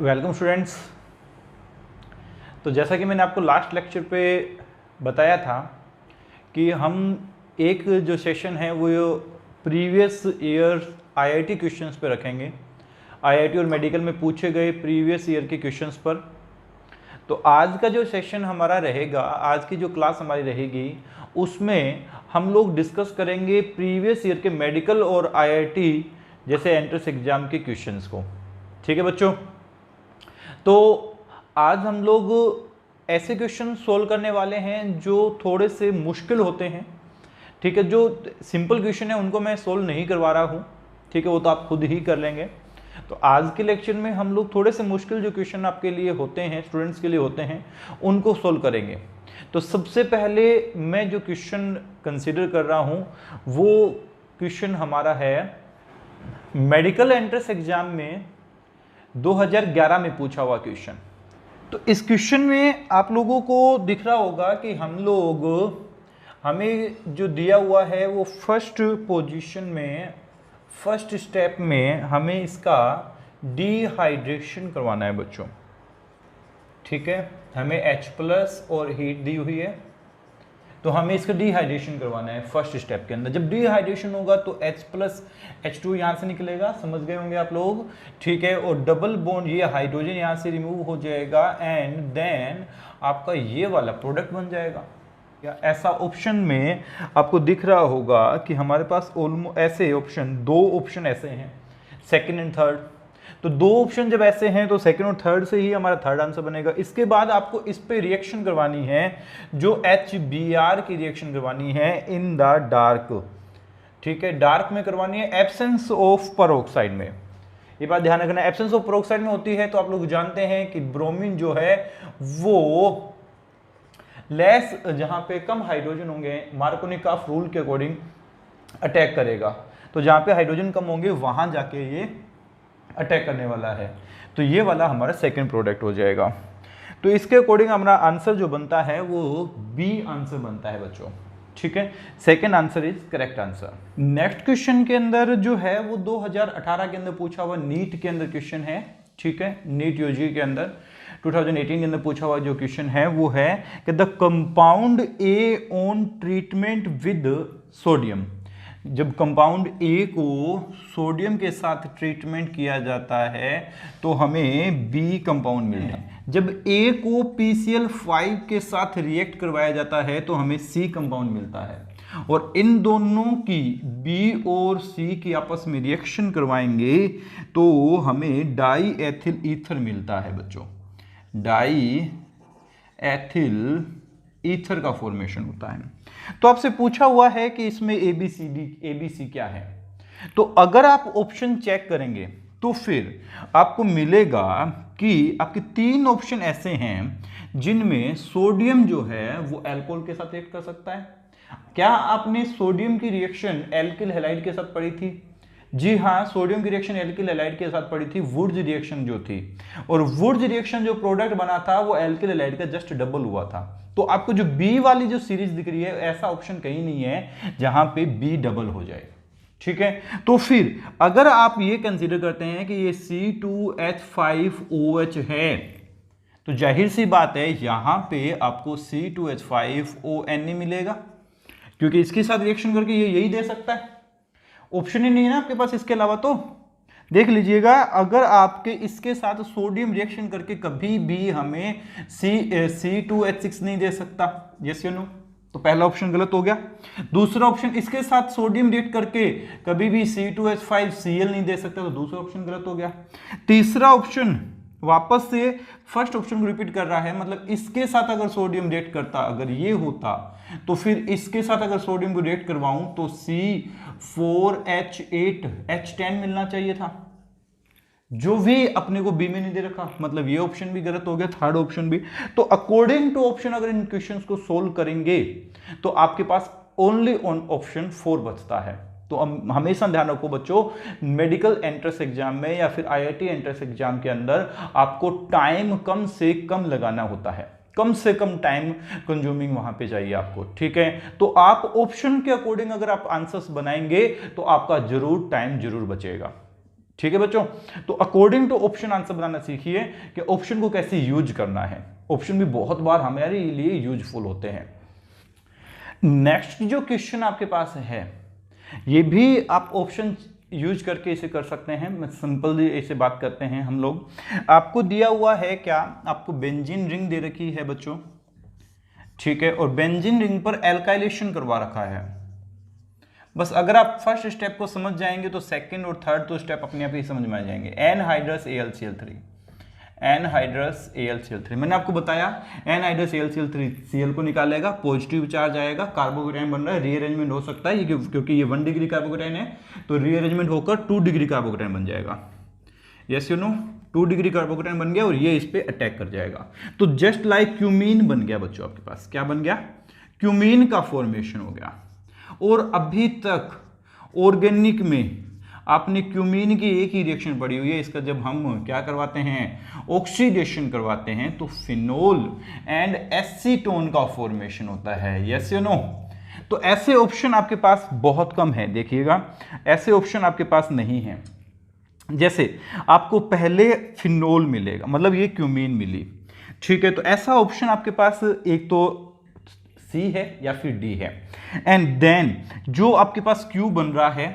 Welcome students. तो जैसा कि मैंने आपको लास्ट लेक्चर पे बताया था कि हम एक जो सेशन है वो प्रीवियस ईयर आईआईटी क्वेश्चंस पे रखेंगे, आईआईटी और मेडिकल में पूछे गए प्रीवियस ईयर के क्वेश्चंस पर। तो आज का जो सेशन हमारा रहेगा, आज की जो क्लास हमारी रहेगी, उसमें हम लोग डिस्कस करेंगे प्रीवियस ईयर के मेडिकल और आईआईटी जैसे एंट्रेंस एग्जाम के क्वेश्चंस को। ठीक है बच्चों, तो आज हम लोग ऐसे क्वेश्चन सोल्व करने वाले हैं जो थोड़े से मुश्किल होते हैं। ठीक है, जो सिंपल क्वेश्चन है उनको मैं सोल्व नहीं करवा रहा हूँ, ठीक है, वो तो आप खुद ही कर लेंगे। तो आज के लेक्चर में हम लोग थोड़े से मुश्किल जो क्वेश्चन आपके लिए होते हैं, स्टूडेंट्स के लिए होते हैं, उनको सोल्व करेंगे। तो सबसे पहले मैं जो क्वेश्चन कंसिडर कर रहा हूँ वो क्वेश्चन हमारा है मेडिकल एंट्रेंस एग्जाम में 2011 में पूछा हुआ क्वेश्चन। तो इस क्वेश्चन में आप लोगों को दिख रहा होगा कि हमें जो दिया हुआ है वो फर्स्ट पोजीशन में, फर्स्ट स्टेप में हमें इसका डिहाइड्रेशन करवाना है बच्चों। ठीक है, हमें H+ और हीट दी हुई है, तो हमें इसका डिहाइड्रेशन करवाना है फर्स्ट स्टेप के अंदर। जब डिहाइड्रेशन होगा तो H+ H2 यहाँ से निकलेगा, समझ गए होंगे आप लोग। ठीक है, और डबल बॉन्ड ये हाइड्रोजन यहाँ से रिमूव हो जाएगा एंड देन आपका ये वाला प्रोडक्ट बन जाएगा। या ऐसा ऑप्शन में आपको दिख रहा होगा कि हमारे पास ऑलमोस्ट ऐसे ऑप्शन, दो ऑप्शन ऐसे हैं, सेकेंड एंड थर्ड। तो दो ऑप्शन जब ऐसे हैं तो सेकंड और थर्ड से ही हमारा थर्ड आंसर बनेगा। इसके बाद आपको इस पे रिएक्शन करवानी है, जो HBr की रिएक्शन करवानी है इन द डार्क। ठीक है, डार्क में करवानी है, एब्सेंस ऑफ पेरोक्साइड में। ये बात ध्यान रखना, एब्सेंस ऑफ पेरोक्साइड में होती है तो आप लोग जानते हैं कि ब्रोमीन जो है वो लेस, जहां पे कम हाइड्रोजन होंगे, मार्कोनिकॉफ रूल के अकॉर्डिंग अटैक करेगा। तो जहां पे हाइड्रोजन कम होंगे वहां जाके ये अटैक करने वाला है। तो ये वाला हमारा सेकंड प्रोडक्ट हो जाएगा। तो इसके अकॉर्डिंग हमारा आंसर जो बनता है वो बी आंसर बनता है बच्चों। ठीक है, second answer is correct answer. Next question के अंदर जो है वो 2018 के अंदर पूछा हुआ नीट के अंदर क्वेश्चन है। ठीक है, नीट यूजी के अंदर 2018 के अंदर पूछा हुआ जो क्वेश्चन है वो है कि the compound A on treatment with sodium. जब कंपाउंड ए को सोडियम के साथ ट्रीटमेंट किया जाता है तो हमें बी कंपाउंड मिलता है। जब ए को PCl5 के साथ रिएक्ट करवाया जाता है तो हमें सी कंपाउंड मिलता है। और इन दोनों की बी और सी की आपस में रिएक्शन करवाएंगे तो हमें डाई एथिल ईथर मिलता है बच्चों। डाई एथिल ईथर का फॉर्मेशन होता है। तो आपसे पूछा हुआ है कि इसमें ABC क्या है। तो अगर आप ऑप्शन चेक करेंगे तो फिर आपको मिलेगा कि आपके तीन ऑप्शन ऐसे हैं जिनमें सोडियम जो है वो अल्कोहल के साथ रिएक्ट कर सकता है। क्या आपने सोडियम की रिएक्शन एल्किल हैलाइड के साथ पढ़ी थी? जी हाँ, सोडियम की रिएक्शन एल्किल हैलाइड के साथ पड़ी थी, वुड्स रिएक्शन जो थी। और वुड्स रिएक्शन जो प्रोडक्ट बना था वो एल्किल हैलाइड का जस्ट डबल हुआ था। तो आपको जो बी वाली जो सीरीज दिख रही है, ऐसा ऑप्शन कहीं नहीं है जहां पे बी डबल हो जाए। ठीक है, तो फिर अगर आप ये कंसीडर करते हैं कि ये C2H5OH है तो जाहिर सी बात है यहां पे आपको C2H5ON ही मिलेगा, क्योंकि इसके साथ रिएक्शन करके ये यही दे सकता है। ऑप्शन ही नहीं है ना आपके पास इसके अलावा। तो देख लीजिएगा, अगर आपके इसके साथ सोडियम रिएक्शन करके कभी भी हमें C2H6 नहीं दे सकता, यस या नो, तो पहला ऑप्शन गलत हो गया। दूसरा ऑप्शन, इसके साथ सोडियम रिएक्ट करके कभी भी C2H5Cl नहीं दे सकता, तो दूसरा ऑप्शन गलत हो गया। तीसरा ऑप्शन वापस से फर्स्ट ऑप्शन को रिपीट कर रहा है, मतलब इसके साथ अगर सोडियम रिएक्ट करता, अगर ये होता, तो फिर इसके साथ अगर सोडियम को रिएक्ट करवाऊं तो C4H8H10 मिलना चाहिए था, जो भी अपने को बी में नहीं दे रखा, मतलब ये ऑप्शन भी गलत हो गया, थर्ड ऑप्शन भी। तो अकॉर्डिंग टू ऑप्शन अगर इन क्वेश्चंस को सोल्व करेंगे तो आपके पास ओनली ऑप्शन 4 बचता है। तो हमेशा ध्यान रखो बच्चों, मेडिकल एंट्रेंस एग्जाम में या फिर आईआईटी एंट्रेंस एग्जाम के अंदर आपको टाइम कम से कम लगाना होता है, कम से कम टाइम कंज्यूमिंग वहां पे चाहिए आपको। ठीक है, तो आप ऑप्शन के अकॉर्डिंग अगर आप आंसर्स बनाएंगे तो आपका जरूर टाइम जरूर बचेगा। ठीक है बच्चों, तो अकॉर्डिंग टू ऑप्शन आंसर बनाना सीखिए कि ऑप्शन को कैसे यूज करना है। ऑप्शन भी बहुत बार हमारे लिए यूजफुल होते हैं। नेक्स्ट जो क्वेश्चन आपके पास है, ये भी आप ऑप्शन यूज करके इसे कर सकते हैं। मैं सिंपल इसे बात करते हैं हम लोग। आपको दिया हुआ है क्या, आपको बेंजीन रिंग दे रखी है बच्चों, ठीक है, और बेंजीन रिंग पर एल्काइलेशन करवा रखा है। बस अगर आप फर्स्ट स्टेप को समझ जाएंगे तो सेकंड और थर्ड तो स्टेप अपने आप ही समझ में आ जाएंगे। एनहाइड्रस AlCl3, एनहाइड्रस AlCl3, मैंने आपको बताया एनहाइड्रस AlCl3 को निकालेगा, पॉजिटिव चार्ज आएगा, कार्बोकेटाइन बन रहा है, रीअरेंजमेंट हो सकता है ये क्योंकि ये 1 डिग्री कार्बोकेटाइन है, तो रीअरेंजमेंट होकर 2 डिग्री कार्बोकेटाइन बन जाएगा। Yes you know, 2 degree carbocation बन गया और ये इस पे अटैक कर जाएगा। तो जस्ट लाइक क्यूमीन बन गया बच्चों, आपके पास क्या बन गया, क्यूमीन का फॉर्मेशन हो गया। और अभी तक ऑर्गेनिक में आपने क्यूमीन की एक ही रिएक्शन पड़ी हुई है, इसका जब हम क्या करवाते हैं, ऑक्सीडेशन करवाते हैं, तो फिनोल एंड एसीटोन का फॉर्मेशन होता है। यस यू नो, तो ऐसे ऑप्शन आपके पास बहुत कम है, देखिएगा ऐसे ऑप्शन आपके पास नहीं है। जैसे आपको पहले फिनोल मिलेगा, मतलब ये क्यूमीन मिली, ठीक है, तो ऐसा ऑप्शन आपके पास एक तो सी है या फिर डी है। एंड देन जो आपके पास क्यू बन रहा है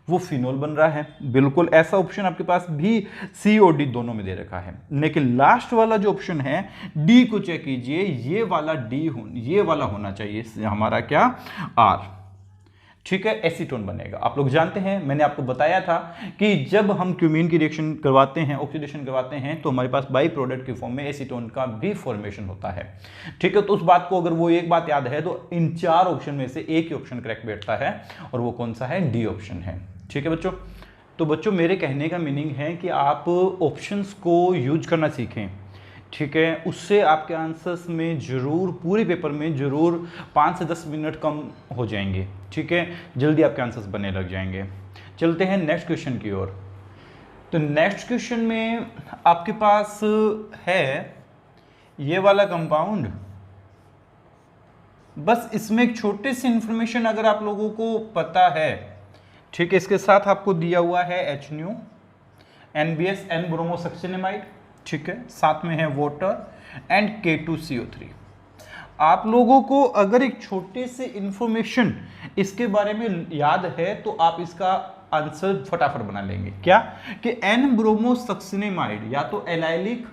वो फिनोल बन रहा है, बिल्कुल ऐसा ऑप्शन आपके पास भी सी और डी दोनों में दे रखा है। लेकिन लास्ट वाला जो ऑप्शन है डी को चेक कीजिए, ये वाला डी ये वाला होना चाहिए हमारा क्या, आर, ठीक है, एसीटोन बनेगा। आप लोग जानते हैं, मैंने आपको बताया था कि जब हम क्यूमीन की रिएक्शन करवाते हैं, ऑक्सीडेशन करवाते हैं, तो हमारे पास बाई प्रोडक्ट की फॉर्म में एसीटोन का भी फॉर्मेशन होता है, ठीक है। तो उस बात को अगर वो एक बात याद है तो इन 4 ऑप्शन में से एक ही ऑप्शन करेक्ट बैठता है, और वो कौन सा है, डी ऑप्शन है, ठीक है बच्चों। तो बच्चों मेरे कहने का मीनिंग है कि आप ऑप्शंस को यूज करना सीखें, ठीक है, उससे आपके आंसर्स में जरूर, पूरे पेपर में जरूर 5 से 10 मिनट कम हो जाएंगे, ठीक है, जल्दी आपके आंसर्स बनने लग जाएंगे। चलते हैं नेक्स्ट क्वेश्चन की ओर। तो नेक्स्ट क्वेश्चन में आपके पास है ये वाला कंपाउंड, बस इसमें एक छोटी सी इंफॉर्मेशन अगर आप लोगों को पता है, ठीक है, इसके साथ आपको दिया हुआ है HNO, NBS N ब्रोमोसक्सिनेमाइड, ठीक है, साथ में है वाटर एंड K2CO3। आप लोगों को अगर एक छोटी सी इंफॉर्मेशन इसके बारे में याद है तो आप इसका आंसर फटाफट बना लेंगे। क्या कि N ब्रोमोसक्सिनेमाइड या तो एलाइलिक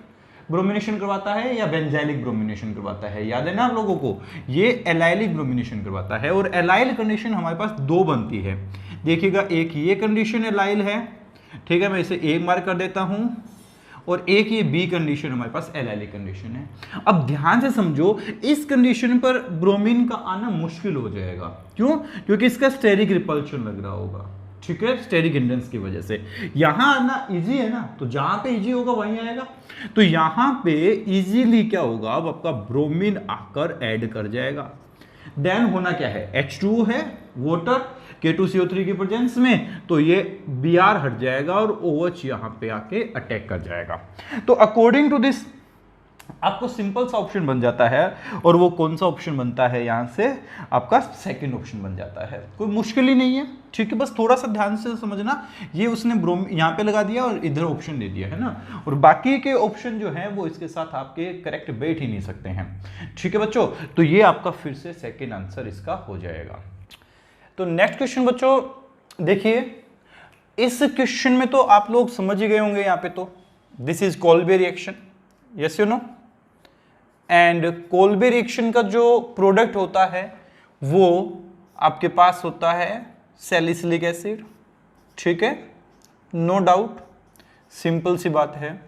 ब्रोमिनेशन करवाता है या बेंजाइलिक ब्रोमिनेशन करवाता है, याद है ना आप लोगों को, ये एलाइलिक ब्रोमिनेशन करवाता है। और एलाइल कंडीशन हमारे पास 2 बनती है, देखिएगा, एक ये कंडीशन एलाइल है, ठीक है, मैं इसे एक मार्क कर देता हूं, और एक ये बी कंडीशन हमारे पास एलाइलिक कंडीशन है। अब ध्यान से समझो, इस कंडीशन पर ब्रोमीन का आना मुश्किल हो जाएगा, क्यों, क्योंकि इसका स्टेरिक रिपल्शन लग रहा होगा, ठीक है, स्टेरिक हिंड्रेंस की वजह से। यहां आना इजी है ना, तो जहां पे इजी होगा वहीं आएगा, तो यहां पे इजीली क्या होगा, अब आपका ब्रोमीन आकर ऐड कर जाएगा। देन होना क्या है, H2 है, वाटर, K2CO3 की प्रेजेंस में, तो ये Br हट जाएगा और OH यहां पे आके अटैक कर जाएगा। तो अकॉर्डिंग टू दिस आपको सिंपल सा ऑप्शन बन जाता है, और वो कौन सा ऑप्शन बनता है, यहां से आपका सेकंड ऑप्शन बन जाता है। कोई मुश्किल ही नहीं है, ठीक है, बस थोड़ा सा ध्यान से समझना, ये उसने ब्रोम यहां पे लगा दिया और इधर ऑप्शन दे दिया है ना, और बाकी के ऑप्शन जो है वो इसके साथ आपके करेक्ट बैठ ही नहीं सकते हैं, ठीक है बच्चों। तो ये आपका फिर से सेकेंड आंसर इसका हो जाएगा। तो नेक्स्ट क्वेश्चन बच्चों देखिए, इस क्वेश्चन में तो आप लोग समझ ही गए होंगे, यहां पे तो this is Kolbe reaction, yes you know, and Kolbe reaction का जो प्रोडक्ट होता है वो आपके पास होता है सैलिसिलिक एसिड, ठीक है, नो डाउट, सिंपल सी बात है,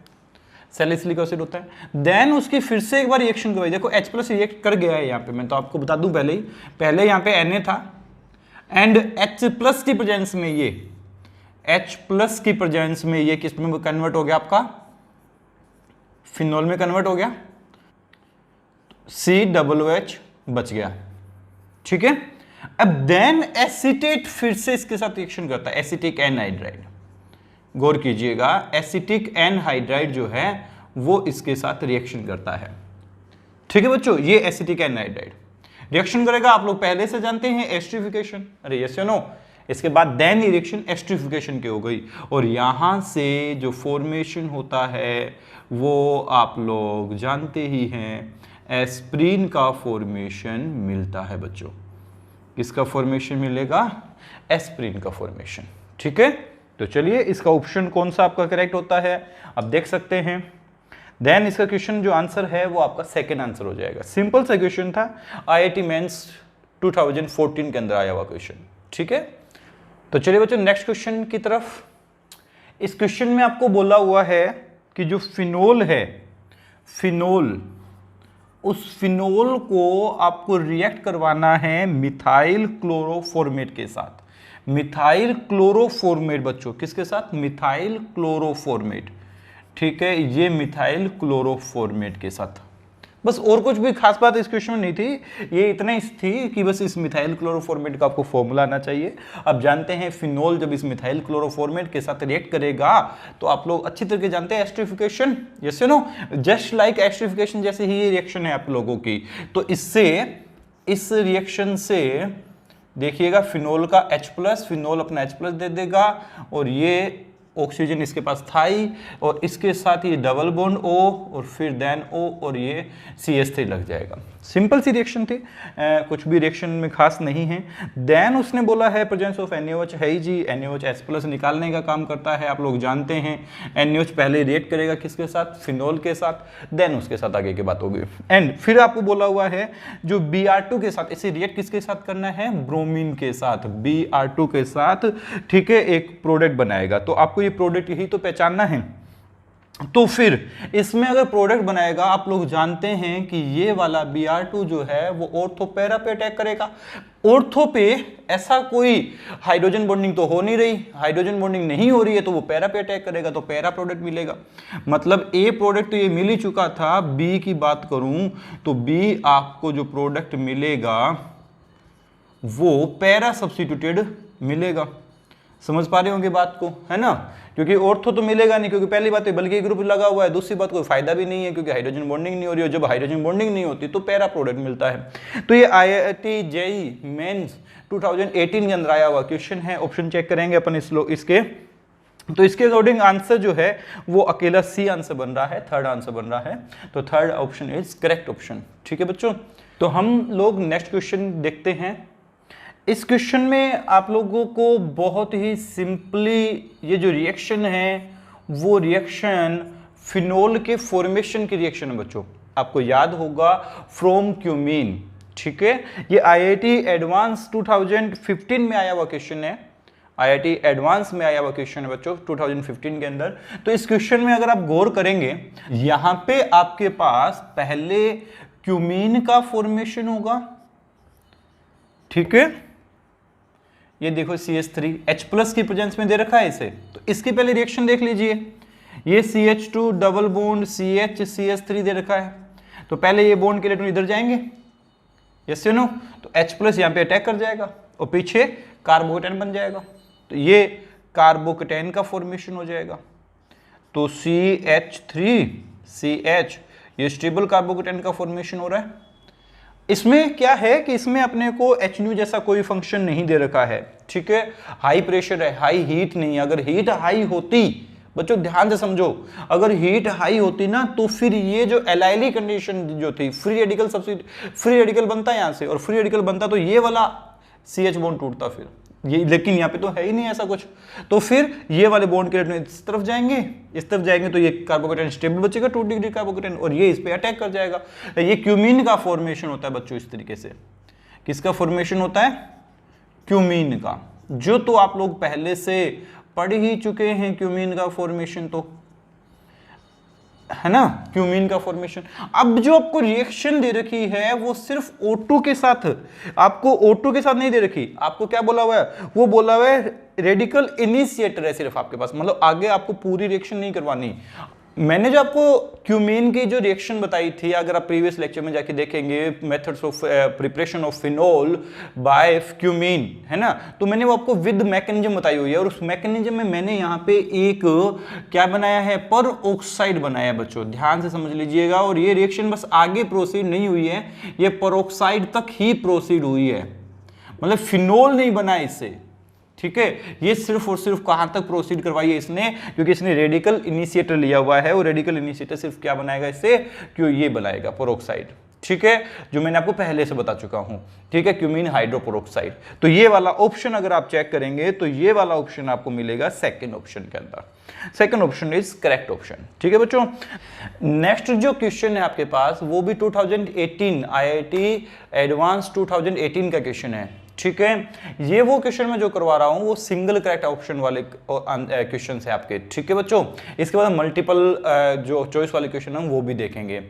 सैलिसिलिक एसिड होता है। देन उसकी फिर से एक बार रिएक्शन करवाई, देखो H+ रिएक्ट कर गया है यहाँ पे, मैं तो आपको बता दूं पहले ही, पहले यहाँ पे Na था, एंड H+ की प्रेजेंस में ये H+ की प्रेजेंस में ये किस में कन्वर्ट हो गया, आपका फिनोल में कन्वर्ट हो गया, COOH बच गया, ठीक है। अब देन एसीटेट फिर से इसके साथ रिएक्शन करता है, एसिटिक एनहाइड्राइड, गौर कीजिएगा, एसिटिक एनहाइड्राइड जो है वो इसके साथ रिएक्शन करता है, ठीक है बच्चों, ये एसिटिक एनहाइड्राइड रिएक्शन करेगा। आप लोग पहले से जानते हैं एस्टरिफिकेशन, अरे यस या नो, इसके बाद देन ये रिएक्शन एस्टरिफिकेशन की हो गई, और यहां से जो फॉर्मेशन होता है वो आप लोग जानते ही हैं, एस्प्रीन का फॉर्मेशन मिलता है बच्चों। किसका फॉर्मेशन मिलेगा? एस्प्रीन का फॉर्मेशन। ठीक है, तो चलिए इसका ऑप्शन कौन सा आपका करेक्ट होता है आप देख सकते हैं। देन इसका क्वेश्चन जो आंसर है वो आपका सेकंड आंसर हो जाएगा। सिंपल सा क्वेश्चन था, IIT मेंस 2014 के अंदर आया हुआ क्वेश्चन। ठीक है, तो चलिए बच्चों नेक्स्ट क्वेश्चन की तरफ। इस क्वेश्चन में आपको बोला हुआ है कि जो फिनोल है, फिनोल, उस फिनोल को आपको रिएक्ट करवाना है मिथाइल क्लोरोफॉर्मेट के साथ। मिथाइल क्लोरोफॉर्मेट बच्चों, किसके साथ? मिथाइल क्लोरोफॉर्मेट। ठीक है, ये मिथाइल क्लोरोफॉर्मेट के साथ। बस और कुछ भी खास बात इस क्वेश्चन में नहीं थी, ये इतना ही थी कि बस इस मिथाइल क्लोरोफॉर्मेट का आपको फॉर्मूला आना चाहिए। अब जानते हैं फिनोल जब इस मिथाइल क्लोरोफॉर्मेट के साथ रिएक्ट करेगा तो आप लोग अच्छी तरह जानते हैं esterification, yes no, just like esterification जैसे ही रिएक्शन है आप लोगों की। तो इससे, इस रिएक्शन से देखिएगा फिनोल का H+, फिनोल अपना H+ दे देगा, और ये ऑक्सीजन इसके पास था ही, और इसके साथ ये डबल बॉन्ड O, और फिर देन O, और ये CH3 लग जाएगा। सिंपल सी रिएक्शन थी, कुछ भी रिएक्शन में खास नहीं है। देन उसने बोला है प्रेजेंस ऑफ NaOH है ही जी, NaOH H+ निकालने का काम करता है, आप लोग जानते हैं। NaOH पहले रिएक्ट करेगा किसके साथ? फिनोल के साथ, देन उसके साथ आगे की बात होगी। एंड फिर आपको बोला हुआ है जो Br2 के साथ, इसे रिएक्ट किसके साथ करना है? ब्रोमीन के साथ, Br2 के साथ। ठीक है, एक प्रोडक्ट बनाएगा, तो आपको ये प्रोडक्ट यही तो पहचानना है। तो फिर इसमें अगर प्रोडक्ट बनाएगा, आप लोग जानते हैं कि ये वाला Br2 जो है वो ऑर्थो पैरा पे अटैक करेगा। ऑर्थो पे ऐसा कोई हाइड्रोजन बॉन्डिंग तो हो नहीं रही, हाइड्रोजन बॉन्डिंग नहीं हो रही है, तो वो पैरा पे अटैक करेगा, तो पैरा प्रोडक्ट मिलेगा। मतलब ए प्रोडक्ट तो ये मिल ही चुका था। बी की बात करूं तो बी आपको जो प्रोडक्ट मिलेगा वो पैरा सब्स्टिट्यूटेड मिलेगा। समझ पा रहे होंगे बात को, है ना? क्योंकि ऑर्थो तो मिलेगा नहीं, क्योंकि पहली बात है बल्कि ग्रुप लगा हुआ है, दूसरी बात कोई फायदा भी नहीं है क्योंकि हाइड्रोजन बॉन्डिंग नहीं हो रही है। जब हाइड्रोजन बॉन्डिंग नहीं होती तो पैरा प्रोडक्ट मिलता है। तो ये IIT JEE मेंस 2018 के अंदर आया हुआ क्वेश्चन है। ऑप्शन चेक करेंगे अपन इसके, तो इसके अकॉर्डिंग आंसर जो है वो अकेला सी आंसर बन रहा है, थर्ड आंसर बन रहा है। तो third option is correct option. ठीक है बच्चों, तो हम लोग नेक्स्ट क्वेश्चन देखते हैं। इस क्वेश्चन में आप लोगों को बहुत ही सिंपली ये जो रिएक्शन है वो रिएक्शन फिनोल के फॉर्मेशन की रिएक्शन है बच्चों। आपको याद होगा फ्रॉम क्यूमीन। ठीक है, ये IIT एडवांस 2015 में आया हुआ क्वेश्चन है। IIT एडवांस में आया हुआ क्वेश्चन है बच्चों 2015 के अंदर। तो इस क्वेश्चन में अगर आप गौर करेंगे, यहां पे आपके पास पहले क्यूमीन का फॉर्मेशन होगा। ठीक है, ये देखो CH3 H+ की प्रेजेंस में दे रखा है इसे, तो इसकी पहले रिएक्शन देख लीजिए। ये CH2 double bond CH CH3 दे रखा है, तो पहले ये बॉन्ड के इलेक्ट्रॉन इधर जाएंगे, यस या नो, तो H+ यहां पे अटैक कर जाएगा और पीछे कार्बोकेटाइन बन जाएगा, तो ये कार्बोकेटाइन का फॉर्मेशन हो जाएगा। तो CH3 CH ये स्टेबल कार्बोकेटाइन का फॉर्मेशन हो रहा है। इसमें क्या है कि इसमें अपने को HNO जैसा कोई फंक्शन नहीं दे रखा है। ठीक है, हाई प्रेशर है, हाई हीट नहीं है। अगर हीट हाई होती, बच्चों ध्यान से समझो, अगर हीट हाई होती ना तो फिर ये जो एलाइली कंडीशन जो थी, फ्री रेडिकल बनता है यहां से, और फ्री रेडिकल बनता तो ये वाला CH बॉन्ड टूटता फिर ये, लेकिन यहाँ पे तो है ही नहीं ऐसा कुछ। तो फिर ये वाले बॉन्ड के इलेक्ट्रॉन इस तरफ जाएंगे, तो ये कार्बोकेटाइन स्टेबल बचेगा 2 डिग्री कार्बोकेटाइन, और ये इस पे अटैक कर जाएगा। ये क्यूमीन का फॉर्मेशन होता है बच्चों इस तरीके से। किसका फॉर्मेशन होता है? क्यूमीन का, जो तो आप लोग पहले से पढ़ ही चुके हैं। क्यूमीन का फॉर्मेशन तो है ना, क्यूमीन का फॉर्मेशन। अब जो आपको रिएक्शन दे रखी है वो सिर्फ O2 के साथ, आपको O2 के साथ नहीं दे रखी। आपको क्या बोला हुआ है? वो बोला हुआ है रेडिकल इनिशिएटर है सिर्फ आपके पास, मतलब आगे आपको पूरी रिएक्शन नहीं करवानी। मैंने जो आपको क्यूमीन की जो रिएक्शन बताई थी, अगर आप प्रीवियस लेक्चर में जाके देखेंगे, methods of preparation of phenol by cumene, है ना, तो मैंने वो आपको विद मैकेनिज्म बताई हुई है। और उस मैकेनिज्म में मैंने यहाँ पे एक क्या बनाया है? पर ऑक्साइड बनाया है बच्चों, ध्यान से समझ लीजिएगा। और ये रिएक्शन बस आगे प्रोसीड नहीं हुई है, ये पर ऑक्साइड तक ही प्रोसीड हुई है, मतलब फिनोल नहीं बना इससे। ठीक है, ये सिर्फ और सिर्फ कहां तक प्रोसीड करवाई है इसने, क्योंकि इसने रेडिकल इनिशिएटर लिया हुआ है, और रेडिकल इनिशिएटर सिर्फ क्या बनाएगा इससे, क्यों ये बनाएगा पेरोक्साइड, ठीक है, जो मैंने आपको पहले से बता चुका हूं, ठीक है, क्यूमीन हाइड्रोपेरोक्साइड। तो ये वाला ऑप्शन अगर आप चेक करेंगे तो ये वाला ऑप्शन आपको मिलेगा सेकंड ऑप्शन के अंदर, second option is correct option, ठीक है बच्चों। नेक्स्ट जो क्वेश्चन है आपके पास वो भी 2018 IIT एडवांस 2018 का क्वेश्चन है, ठीक है, ये वो क्वेश्चन मैं जो करवा रहा हूं वो सिंगल करेक्ट ऑप्शन वाले क्वेश्चन है आपके, ठीक है बच्चों। इसके बाद मल्टीपल जो चॉइस वाले क्वेश्चन हम वो भी देखेंगे,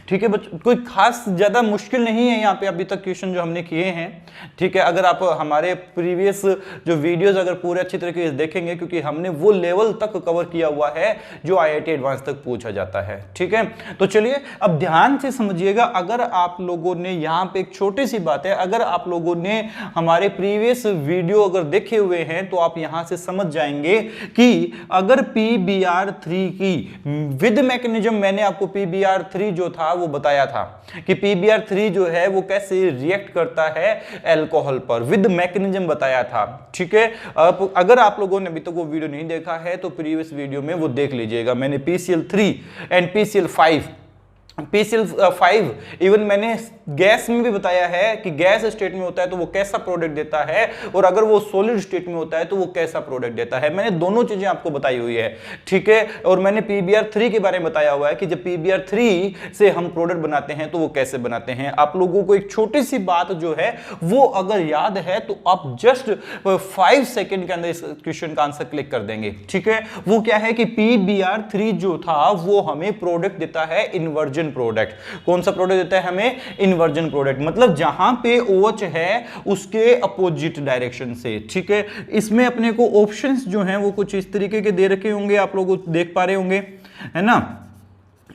ठीक है बच्चों। कोई खास ज्यादा मुश्किल नहीं है यहाँ पे अभी तक क्वेश्चन जो हमने किए हैं, ठीक है। अगर आप हमारे प्रीवियस जो वीडियोस अगर पूरे अच्छी तरीके से देखेंगे, क्योंकि हमने वो लेवल तक कवर किया हुआ है जो IIT एडवांस तक पूछा जाता है, ठीक है। तो चलिए अब ध्यान से समझिएगा, अगर आप लोगों ने यहाँ पे एक छोटी सी बात है, अगर आप लोगों ने हमारे प्रीवियस वीडियो अगर देखे हुए हैं तो आप यहां से समझ जाएंगे कि अगर PBr3 की विद मैकेनिज्म, मैंने आपको PBr3 जो था वो बताया था कि PBr3 जो है वो कैसे रिएक्ट करता है अल्कोहल पर, विद मैकेनिज्म बताया था, ठीक है। अगर आप लोगों ने अभी तक वो वीडियो नहीं देखा है तो प्रीवियस वीडियो में वो देख लीजिएगा। मैंने PCl3 एंड PCl5 इवन मैंने गैस में भी बताया है कि गैस स्टेट में होता है तो वो कैसा प्रोडक्ट देता है, और अगर वो सॉलिड स्टेट में होता है तो वो कैसा प्रोडक्ट देता है। मैंने दोनों चीजें आपको बताई हुई है, ठीक है। और मैंने PBr3 के बारे में बताया हुआ है कि जब PBr3 से हम प्रोडक्ट बनाते हैं तो वो कैसे बनाते हैं। आप लोगों को एक छोटी सी बात जो है वो अगर याद है तो आप जस्ट 5 सेकेंड के अंदर इस क्वेश्चन का आंसर क्लिक कर देंगे, ठीक है। वो क्या है कि PBr3 जो था वो हमें प्रोडक्ट देता है इन्वर्जन प्रोडक्ट। कौन सा प्रोडक्ट देता है हमें? इन्वर्जन प्रोडक्ट, मतलब जहां पे OH है उसके अपोजिट डायरेक्शन से, ठीक है। इसमें अपने को ऑप्शंस जो हैं वो कुछ इस तरीके के दे रखे होंगे, आप लोग देख पा रहे होंगे, है ना।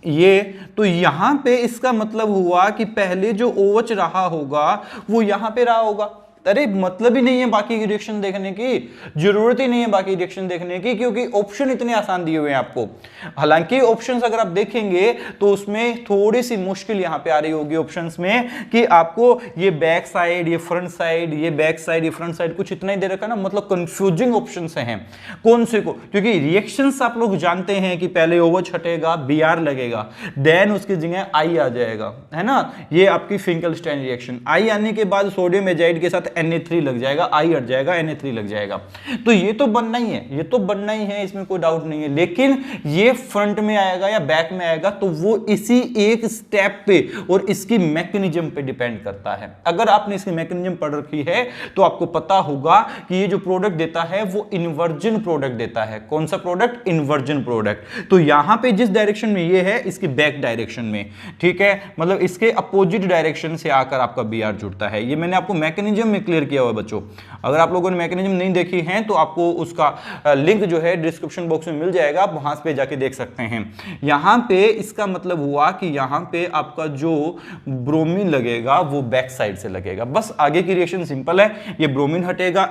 ये तो यहां पे इसका मतलब हुआ कि पहले जो OH रहा होगा वो यहां पे रहा होगा। अरे मतलब ही नहीं है बाकी रिएक्शन देखने की, जरूरत ही नहीं है बाकी रिएक्शन देखने की, क्योंकि ऑप्शन इतने आसान दिए हुए हैं आपको। हालांकि ऑप्शंस अगर आप देखेंगे तो उसमें थोड़ी सी मुश्किल यहां पे आ रही होगी ऑप्शंस में कि आपको ये बैक साइड, ये फ्रंट साइड, ये बैक साइड, ये फ्रंट साइड, कुछ इतना ही दे रखा ना, मतलब कंफ्यूजिंग ऑप्शंस हैं कौन से को, क्योंकि रिएक्शंस आप लोग जानते हैं कि पहले OH हटेगा, Br लगेगा, देन उसकी जगह I आ जाएगा, है ना। ये आपकी फिंकलस्टाइन रिएक्शन, I आने के बाद सोडियम एजाइड के साथ Na3 लग जाएगा, I हट जाएगा, Na3 लग जाएगा। तो ये तो बनना ही है, ये तो बनना ही है, इसमें कोई डाउट नहीं है। लेकिन ये फ्रंट में आएगा या बैक में आएगा तो वो इसी एक स्टेप पे और इसकी मैकेनिज्म पे डिपेंड करता है। अगर आपने इसकी मैकेनिज्म पढ़ रखी है तो आपको पता होगा कि ये जो प्रोडक्ट देता है वो इन्वर्जन प्रोडक्ट देता है। कौन सा प्रोडक्ट? Inversion product. तो यहां पे जिस डायरेक्शन में ये है इसकी बैक डायरेक्शन में, ठीक है, मतलब इसके अपोजिट डायरेक्शन से आकर आपका Br जुड़ता है। ये मैंने आपको मैकेनिज्म में क्लियर किया हुआ है बच्चों। अगर आप लोगों ने मैकेनिज्म नहीं देखी है तो आपको उसका लिंक जो है डिस्क्रिप्शन बॉक्स में मिल जाएगा, आप वहां पे जाके देख सकते हैं। यहां पे इसका मतलब हुआ कि यहां पे आपका जो ब्रोमीन लगेगा वो बैक साइड से लगेगा। बस आगे की रिएक्शन सिंपल है, ये ब्रोमीन हटेगा,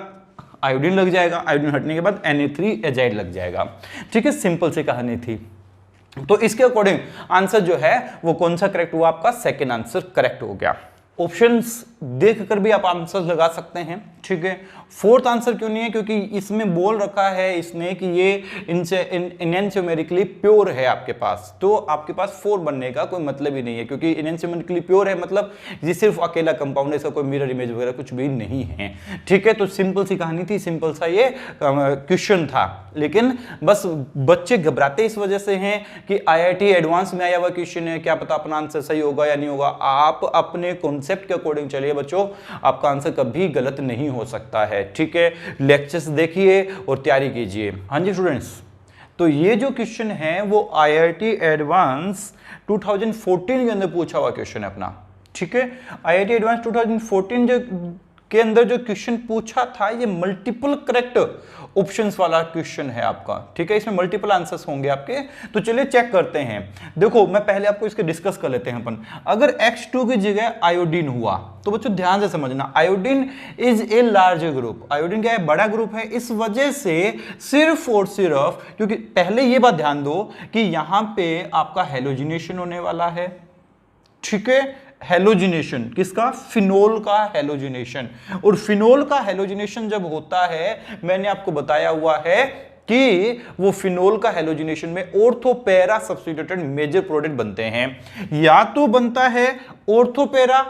आयोडीन लग जाएगा, आयोडीन हटने के बाद Na3 एजाइड लग जाएगा, ठीक है। सिंपल सी कहानी थी। तो इसके अकॉर्डिंग आंसर जो है वो कौन सा करेक्ट हुआ? आपका सेकेंड आंसर करेक्ट हो गया। ऑप्शंस देखकर भी आप आंसर लगा सकते हैं, ठीक है। फोर्थ आंसर क्यों नहीं है? क्योंकि इसमें बोल रखा है इसने कि ये इनएंशियोमेरिकली प्योर है आपके पास, तो आपके पास 4 बनने का कोई मतलब ही नहीं है, क्योंकि इनएंशियोमेरिकली प्योर है मतलब ये सिर्फ अकेला कंपाउंड है, इसका कोई मिरर इमेज वगैरह कुछ भी नहीं है, ठीक है। तो सिंपल सी कहानी थी, सिंपल सा ये क्वेश्चन था। लेकिन बस बच्चे घबराते इस वजह से हैं कि IIT एडवांस में आया हुआ क्वेश्चन है, क्या पता अपना आंसर सही होगा या नहीं होगा। आप अपने कॉन्सेप्ट के अकॉर्डिंग चलिए बच्चों, आपका आंसर कभी गलत नहीं हो सकता है, ठीक है। लेक्चर्स देखिए और तैयारी कीजिए। हाँ जी स्टूडेंट्स, तो ये जो क्वेश्चन है वो IIT एडवांस 2014 के अंदर पूछा हुआ क्वेश्चन है अपना, ठीक है। IIT एडवांस 2014 जो के अंदर जो क्वेश्चन पूछा था ये मल्टीपल करेक्ट ऑप्शंस वाला क्वेश्चन है आपका, ठीक है। इसमें मल्टीपल आंसर्स होंगे आपके। तो चलिए चेक करते हैं। देखो मैं पहले आपको इसके डिस्कस कर लेते हैं अपन। अगर X2 की जगह आयोडीन हुआ तो बच्चों ध्यान से समझना, iodine is a large group. Iodine क्या है? बड़ा ग्रुप है। इस वजह से सिर्फ और सिर्फ, क्योंकि पहले ये बात ध्यान दो कि यहां पे आपका हेलोजिनेशन होने वाला है, ठीक है। हेलोजिनेशन, किसका? फिनोल का हेलोजिनेशन। और फिनोल का हेलोजिनेशन जब होता है, मैंने आपको बताया हुआ है कि वो फिनोल का हेलोजिनेशन में ortho para substituted major product बनते हैं। या तो बनता है ऑर्थो पैरा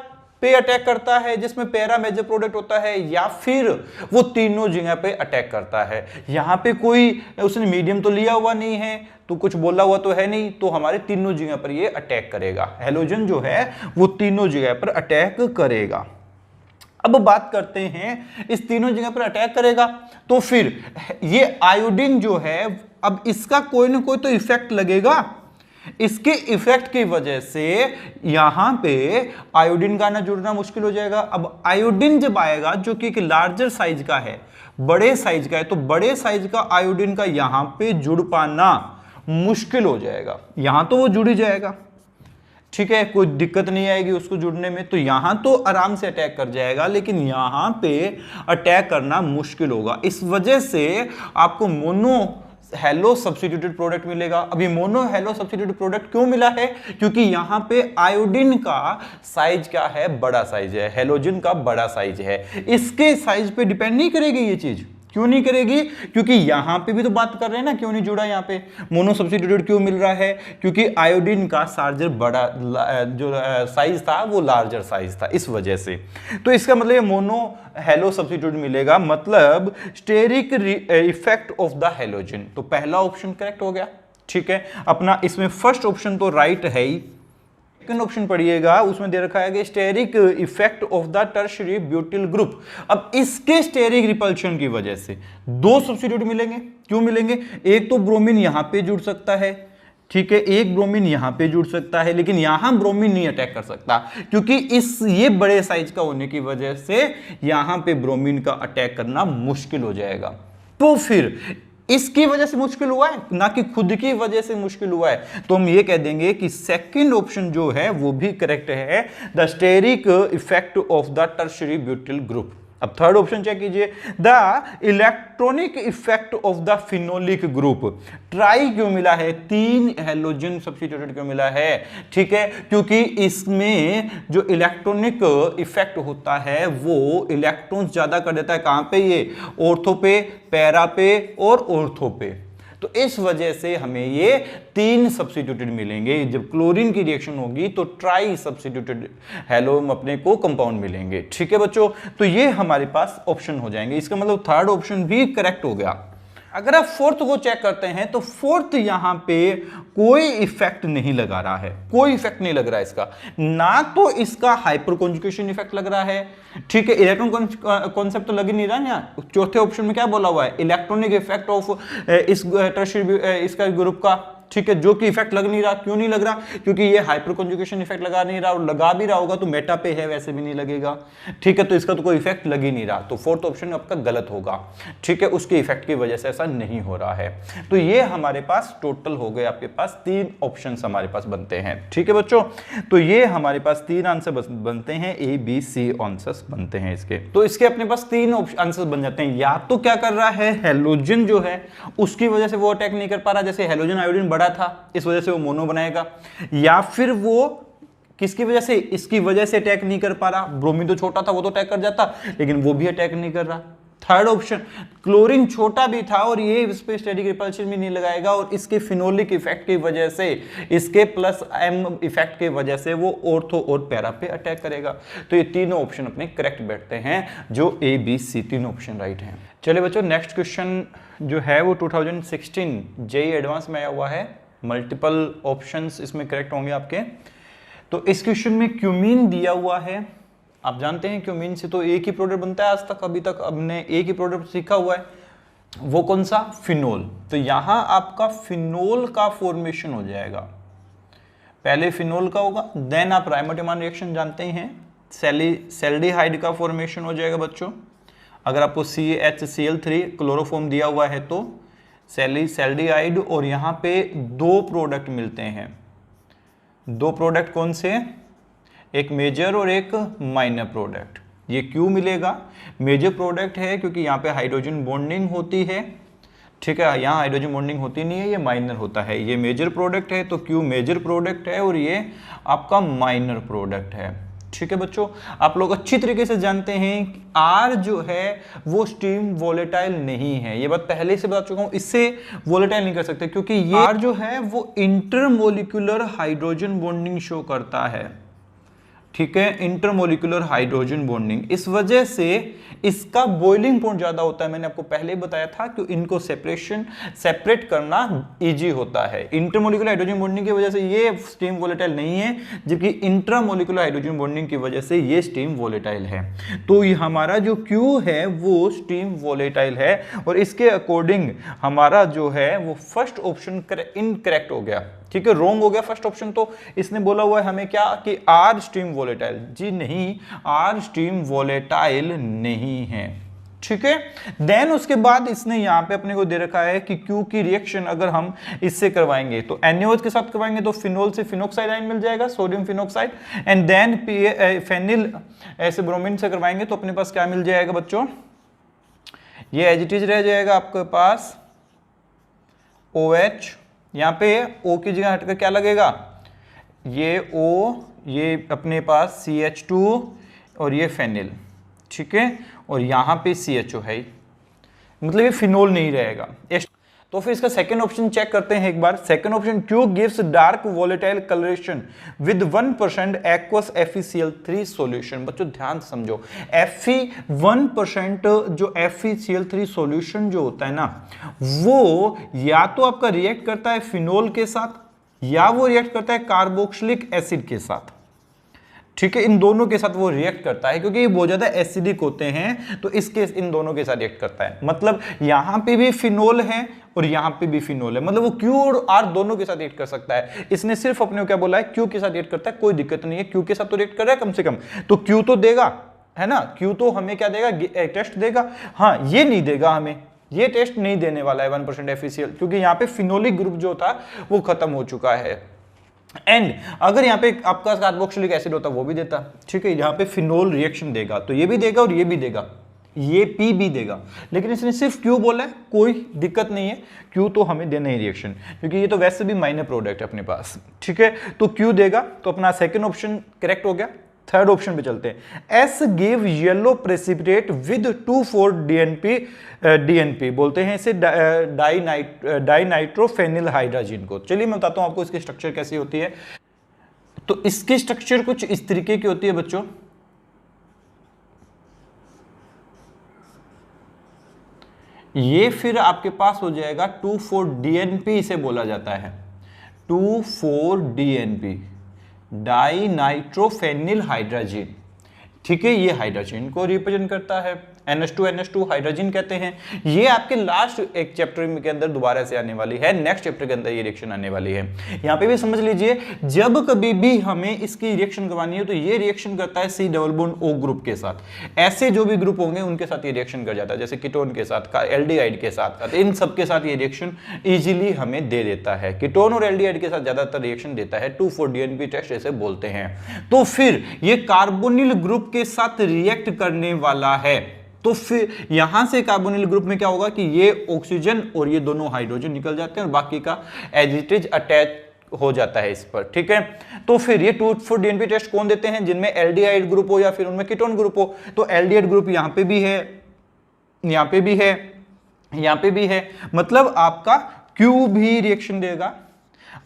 पे अटैक करता है जिसमें पैरा मेजर प्रोडक्ट होता है, या फिर वो तीनों जगह पे अटैक करता है। यहां पे कोई उसने मीडियम तो लिया हुआ नहीं है, तो कुछ बोला हुआ तो है नहीं, तो हमारे तीनों जगह पर ये अटैक करेगा। हेलोजन जो है वो तीनों जगह पर अटैक करेगा। अब बात करते हैं इस तीनों जगह पर अटैक करेगा, तो फिर ये आयोडीन जो है, अब इसका कोई ना कोई तो इफेक्ट लगेगा। इसके इफेक्ट की वजह से यहां पे आयोडीन का आना जुड़ना मुश्किल हो जाएगा। अब आयोडीन जब आएगा जो कि एक लार्जर साइज का है, बड़े साइज का है, तो बड़े साइज का आयोडीन का यहां पे जुड़ पाना मुश्किल हो जाएगा। यहां तो वो जुड़ ही जाएगा, ठीक है, कोई दिक्कत नहीं आएगी उसको जुड़ने में, तो यहां तो आराम से अटैक कर जाएगा, लेकिन यहां पे अटैक करना मुश्किल होगा। इस वजह से आपको मोनो हेलो सब्स्टिट्यूटेड प्रोडक्ट मिलेगा। अभी मोनो हेलो सब्स्टिट्यूटेड प्रोडक्ट क्यों मिला है? क्योंकि यहां पे आयोडीन का साइज क्या है? बड़ा साइज है, हेलोजन का बड़ा साइज है। इसके साइज पे डिपेंड नहीं करेगी ये चीज। क्यों नहीं करेगी? क्योंकि यहां पे भी तो बात कर रहे हैं ना, क्यों नहीं जुड़ा यहां पे? मोनो सब्स्टिट्यूटेड क्यों मिल रहा है? क्योंकि आयोडीन का सार्जर बड़ा जो साइज था वो लार्जर साइज था, इस वजह से। तो इसका मतलब मोनो हेलो सब्स्टिट्यूट मिलेगा, मतलब steric effect of the halogen. तो पहला ऑप्शन करेक्ट हो गया, ठीक है। अपना इसमें फर्स्ट ऑप्शन तो राइट है ही। सेकंड ऑप्शन पढ़िएगा, उसमें दे रखा है कि steric effect of the tertiary butyl group. अब इसके स्टेरिक रिपल्शन की वजह से दो सब्स्टिट्यूट मिलेंगे। क्यों मिलेंगे? एक तो ब्रोमीन यहां पे जुड़ सकता है, ठीक है, एक ब्रोमीन यहां पे जुड़ सकता है, लेकिन यहां ब्रोमीन नहीं अटैक कर सकता, क्योंकि ये बड़े साइज का होने की वजह से यहां पे ब्रोमीन का अटैक करना मुश्किल हो जाएगा। तो फिर इसकी वजह से मुश्किल हुआ है, ना कि खुद की वजह से मुश्किल हुआ है, तो हम ये कह देंगे कि सेकंड ऑप्शन जो है वो भी करेक्ट है, the steric effect of the tertiary butyl group. अब थर्ड ऑप्शन चेक कीजिए, the electronic effect of the phenolic group. ट्राई क्यों मिला है? 3 हेलोजन सब्स्टिट्यूटेड क्यों मिला है? ठीक है, क्योंकि इसमें जो इलेक्ट्रॉनिक इफेक्ट होता है वो इलेक्ट्रॉन्स ज्यादा कर देता है। कहां पे? ये ऑर्थो पे, पैरा पे और ऑर्थो पे। तो इस वजह से हमें ये 3 सब्स्टिट्यूटेड मिलेंगे। जब क्लोरीन की रिएक्शन होगी तो ट्राई सब्स्टिट्यूटेड हेलो अपने को कंपाउंड मिलेंगे, ठीक है बच्चों। तो ये हमारे पास ऑप्शन हो जाएंगे। इसका मतलब थर्ड ऑप्शन भी करेक्ट हो गया। अगर आप फोर्थ को चेक करते हैं तो फोर्थ यहां पे कोई इफेक्ट नहीं लगा रहा है, कोई इफेक्ट नहीं लग रहा है इसका, ना तो इसका हाइपर कॉन्जुगेशन इफेक्ट लग रहा है, ठीक है, इलेक्ट्रॉन कॉन्सेप्ट तो लग ही नहीं रहा ना। चौथे ऑप्शन में क्या बोला हुआ है? इलेक्ट्रॉनिक इफेक्ट ऑफ इस टर्शियरी इसका ग्रुप का, ठीक है, जो कि इफेक्ट लग नहीं रहा। क्यों नहीं लग रहा? क्योंकि ये हाइपर कॉन्जुगेशन इफेक्ट लगा नहीं रहा, और लगा भी रहा होगा तो मेटा पे है, वैसे भी नहीं लगेगा, ठीक है, तो इसका तो कोई इफेक्ट लग ही नहीं रहा। तो फोर्थ ऑप्शन आपका गलत होगा, ठीक है, उसके इफेक्ट की वजह से ऐसा नहीं हो रहा है। तो ये हमारे पास टोटल हो गए, आपके पास 3 ऑप्शन हमारे पास बनते हैं, ठीक है बच्चों। तो ये हमारे पास 3 आंसर बनते हैं, ए बी सी आंसर्स बनते हैं इसके। तो इसके अपने पास 3 आंसर बन जाते हैं। या तो क्या कर रहा है, हेलोजन जो है उसकी वजह से वो अटैक नहीं कर पा रहा, जैसे हेलोजन आयोडीन बड़ा था इस वजह से वो मोनो बनाएगा, या फिर वो किसकी वजह से, इसकी वजह से अटैक नहीं कर पा रहा, ब्रोमीन तो छोटा था वो तो अटैक कर जाता, लेकिन वो भी अटैक नहीं कर रहा। थर्ड ऑप्शन, क्लोरीन छोटा भी था और ये इस पे स्टेरिक रिपल्शन भी नहीं लगाएगा, और इसके फिनोलिक इफेक्ट की वजह से, इसके प्लस एम इफेक्ट की वजह से वो ऑर्थो और पैरा पे अटैक करेगा। तो ये तीनों ऑप्शन अपने करेक्ट बैठते हैं, जो ए बी सी तीनों ऑप्शन राइट हैं। चलिए बच्चों, नेक्स्ट क्वेश्चन जो है वो 2016 जेईई एडवांस में आया हुआ है। मल्टीपल ऑप्शंस इसमें करेक्ट होंगे आपके। तो इस क्वेश्चन में क्यूमीन दिया हुआ है। आप जानते हैं क्यूमीन से तो एक ही प्रोडक्ट बनता है, आज तक अभी तक हमने एक ही प्रोडक्ट सीखा हुआ है, वो कौन सा? फिनोल। तो यहां आपका फिनोल का फॉर्मेशन हो जाएगा, पहले फिनोल का होगा, देन आप राइमोटिमान रिएक्शन जानते हैं, सेल्डिहाइड का फॉर्मेशन हो जाएगा बच्चों। अगर आपको CHCl3 क्लोरोफॉर्म दिया हुआ है तो सेल्डिहाइड, और यहां पे 2 प्रोडक्ट मिलते हैं। 2 प्रोडक्ट कौन से? एक मेजर और एक माइनर प्रोडक्ट। ये क्यों मिलेगा? मेजर प्रोडक्ट है क्योंकि यहाँ पे हाइड्रोजन बॉन्डिंग होती है, ठीक है, यहाँ हाइड्रोजन बॉन्डिंग होती नहीं है, ये माइनर होता है। ये मेजर प्रोडक्ट है तो क्यों मेजर प्रोडक्ट है, और ये आपका माइनर प्रोडक्ट है, ठीक है बच्चों, आप लोग अच्छी तरीके से जानते हैं कि R जो है वो स्टीम वोलेटाइल नहीं है, ये बात पहले से बता चुका हूं, इससे वोलेटाइल नहीं कर सकते क्योंकि ये R जो है वो इंटरमोलिकुलर हाइड्रोजन बॉन्डिंग शो करता है, ठीक है, इंटरमोलिकुलर हाइड्रोजन बॉन्डिंग। इस वजह से इसका बॉइलिंग पॉइंट ज्यादा होता है, मैंने आपको पहले ही बताया था कि इनको सेपरेट करना इजी होता है। इंटरमोलिकुलर हाइड्रोजन बॉन्डिंग की वजह से ये स्टीम वोलेटाइल नहीं है, जबकि इंट्रामोलिकुलर हाइड्रोजन बॉन्डिंग की वजह से ये स्टीम वोलेटाइल है। तो ये हमारा जो Q है वो स्टीम वोलेटाइल है, और इसके अकॉर्डिंग हमारा जो है वो फर्स्ट ऑप्शन इनकरेक्ट हो गया, ठीक है, रॉन्ग हो गया फर्स्ट ऑप्शन। तो इसने बोला हुआ है हमें क्या कि R स्टीम वोलेटाइल, जी नहीं, R स्टीम वोलेटाइल नहीं है, ठीक है। देन उसके बाद इसने यहां पे अपने को दे रखा है कि Q की रिएक्शन अगर हम इससे करवाएंगे तो NaOH के साथ करवाएंगे तो फिनोल से फिनोक्साइड आयन मिल जाएगा, sodium phenoxide, and then phenyl ऐसे ब्रोमीन से करवाएंगे तो अपने पास क्या मिल जाएगा बच्चों, ये एज इट इज रह जाएगा आपके पास OH, यहां पे O की जगह हटकर क्या लगेगा, ये O, ये अपने पास CH2 और ये फेनिल, ठीक है, और यहां पे CHO है, मतलब ये फिनोल नहीं रहेगा। तो फिर इसका सेकंड ऑप्शन चेक करते हैं एक बार। Second option, Q gives dark volatile coloration with 1% aqueous FeCl3 solution. बच्चों ध्यान से समझो, Fe 1% जो FeCl3 सॉल्यूशन जो होता है ना, वो या तो आपका रिएक्ट करता है फिनोल के साथ या वो रिएक्ट करता है कार्बोक्सिलिक एसिड के साथ, ठीक है, इन दोनों के साथ वो रिएक्ट करता है क्योंकि ये बहुत ज्यादा एसिडिक होते हैं, तो इसके इन दोनों के साथ रिएक्ट करता है। मतलब यहां पे भी फिनोल है और यहां पे भी फिनोल है, मतलब वो Q और R दोनों के साथ रिएक्ट कर सकता है। इसने सिर्फ अपने को क्या बोला है, Q के साथ रिएक्ट करता है, कोई दिक्कत नहीं है, Q के साथ तो रिएक्ट कर रहा है कम से कम, तो Q तो देगा, है ना, Q तो हमें क्या देगा, टेस्ट देगा। हाँ, ये नहीं देगा हमें, ये टेस्ट नहीं देने वाला है 1% FeCl, क्योंकि यहाँ पे फिनोलिक ग्रुप जो था वो खत्म हो चुका है। एंड अगर यहाँ पे आपका कार्बोक्सिलिक एसिड होता वो भी देता, ठीक है, यहाँ पे फिनोल रिएक्शन देगा, तो ये भी देगा और ये भी देगा, ये P भी देगा, लेकिन इसने सिर्फ Q बोला है, कोई दिक्कत नहीं है, Q तो हमें देना ही रिएक्शन, क्योंकि ये तो वैसे भी माइनर प्रोडक्ट है अपने पास, ठीक है, तो Q देगा, तो अपना सेकंड ऑप्शन करेक्ट हो गया। थर्ड ऑप्शन पे चलते हैं। S give yellow precipitate with 2,4 DNP बोलते हैं इसे डाइनाइट्रोफेनिल हाइड्रोजन को। चलिए मैं बताता हूं आपको इसकी स्ट्रक्चर कैसी होती है। तो इसकी स्ट्रक्चर कुछ इस तरीके की होती है बच्चों, ये फिर आपके पास हो जाएगा 2,4 DNP, इसे बोला जाता है 2,4 DNP, डाइनाइट्रोफेनिल हाइड्रोजन, ठीक है, ये हाइड्रोजन को रिप्रेजेंट करता है, NH2 हाइड्रोजन कहते हैं। ये आपके लास्ट एक चैप्टर के अंदर दोबारा से आने वाली है, नेक्स्ट चैप्टर के अंदर ये रिएक्शन आने वाली है। यहाँ पे भी समझ लीजिए, जब कभी भी हमें इसकी रिएक्शन करवानी है तो ये रिएक्शन करता है C double bond O group के साथ। ऐसे जो भी ग्रुप होंगे उनके साथ ये रिएक्शन कर जाता है, जैसे कीटोन के साथ, एल्डिहाइड के साथ, इन सब के साथ ये रिएक्शन इजीली हमें दे देता है। कीटोन और एल्डिहाइड के साथ ज्यादातर रिएक्शन देता है, 2,4 DNP टेस्ट ऐसे बोलते हैं। तो फिर ये कार्बोनिल ग्रुप के साथ रिएक्ट करने वाला है, तो फिर यहां से कार्बोनिल ग्रुप में क्या होगा कि ये ऑक्सीजन और ये दोनों हाइड्रोजन निकल जाते हैं और बाकी का एज इट इज अटैच हो जाता है इस पर, ठीक है। तो फिर ये 2,4 DNP टेस्ट कौन देते हैं, जिनमें एल्डिहाइड ग्रुप हो या फिर उनमें कीटोन ग्रुप हो। तो एल्डिहाइड ग्रुप यहां पे भी है, यहां पे भी है, यहां पे भी है, मतलब आपका Q भी रिएक्शन देगा,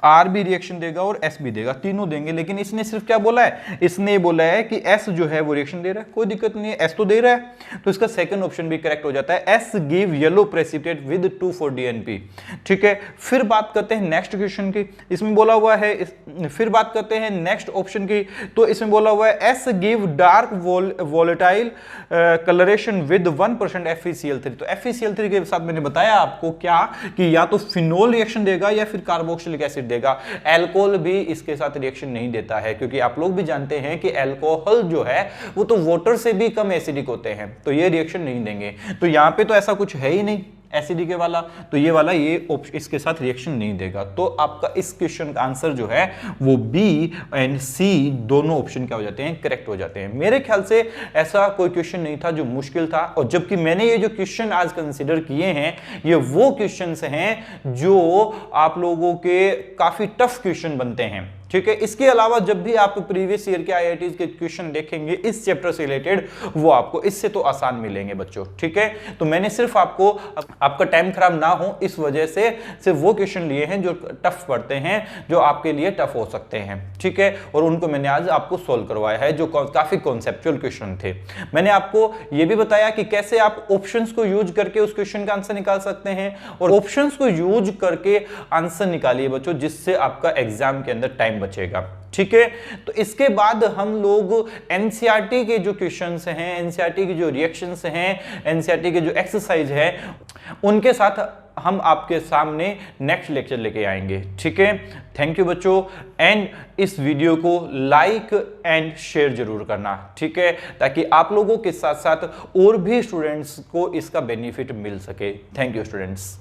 R भी रिएक्शन देगा और S भी देगा, तीनों देंगे। लेकिन इसने सिर्फ क्या बोला है, इसने बोला है कि S जो है वो रिएक्शन दे रहा है, कोई दिक्कत नहीं है, S तो दे रहा है, तो इसका सेकंड ऑप्शन भी करेक्ट हो जाता है। S give yellow precipitate with 2,4 DNP, ठीक है। फिर बात करते हैं नेक्स्ट क्वेश्चन की, इसमें बोला हुआ है फिर बात करते हैं नेक्स्ट ऑप्शन की, तो इसमें बोला हुआ है S give dark volatile coloration with 1% FeCl3। तो FeCl3 के साथ मैंने बताया आपको क्या कि या तो फिनोल रिएक्शन देगा या फिर कार्बोक्सिलिक एसिड देगा। अल्कोहल भी इसके साथ रिएक्शन नहीं देता है, क्योंकि आप लोग भी जानते हैं कि अल्कोहल जो है वो तो वाटर से भी कम एसिडिक होते हैं, तो ये रिएक्शन नहीं देंगे। तो यहां पे तो ऐसा कुछ है ही नहीं एसिडिक वाला, तो ये वाला ये इसके साथ रिएक्शन नहीं देगा। तो आपका इस क्वेश्चन का आंसर जो है वो B एंड C दोनों ऑप्शन क्या हो जाते हैं, करेक्ट हो जाते हैं। मेरे ख्याल से ऐसा कोई क्वेश्चन नहीं था जो मुश्किल था, और जबकि मैंने ये जो क्वेश्चन आज कंसीडर किए हैं ये वो क्वेश्चंस हैं जो आप लोगों के काफी टफ क्वेश्चन बनते हैं, ठीक है। इसके अलावा जब भी आप प्रीवियस ईयर के आईआईटीज के क्वेश्चन देखेंगे इस चैप्टर से रिलेटेड, वो आपको इससे तो आसान मिलेंगे बच्चों, ठीक है। तो मैंने सिर्फ आपको, आपका टाइम खराब ना हो इस वजह से सिर्फ वो क्वेश्चन लिए हैं जो टफ पड़ते हैं, जो आपके लिए टफ हो सकते हैं, ठीक है। और उनको मैंने आज आपको सोल्व करवाया है, जो काफी कॉन्सेप्चुअल क्वेश्चन थे। मैंने आपको ये भी बताया कि कैसे आप ऑप्शंस को यूज करके उस क्वेश्चन का आंसर निकाल सकते हैं, और ऑप्शंस को यूज करके आंसर निकालिए बच्चों, जिससे आपका एग्जाम के अंदर टाइम बचेगा, ठीक है। तो इसके बाद हम लोग एनसीईआरटी के जो क्वेश्चंस हैं, एनसीईआरटी के जो रिएक्शंस हैं, एनसीईआरटी के जो एक्सरसाइज है, उनके साथ हम आपके सामने नेक्स्ट लेक्चर लेके आएंगे, ठीक है। थैंक यू बच्चों, एंड इस वीडियो को लाइक एंड शेयर जरूर करना, ठीक है, ताकि आप लोगों के साथ साथ और भी स्टूडेंट्स को इसका बेनिफिट मिल सके। Thank you students.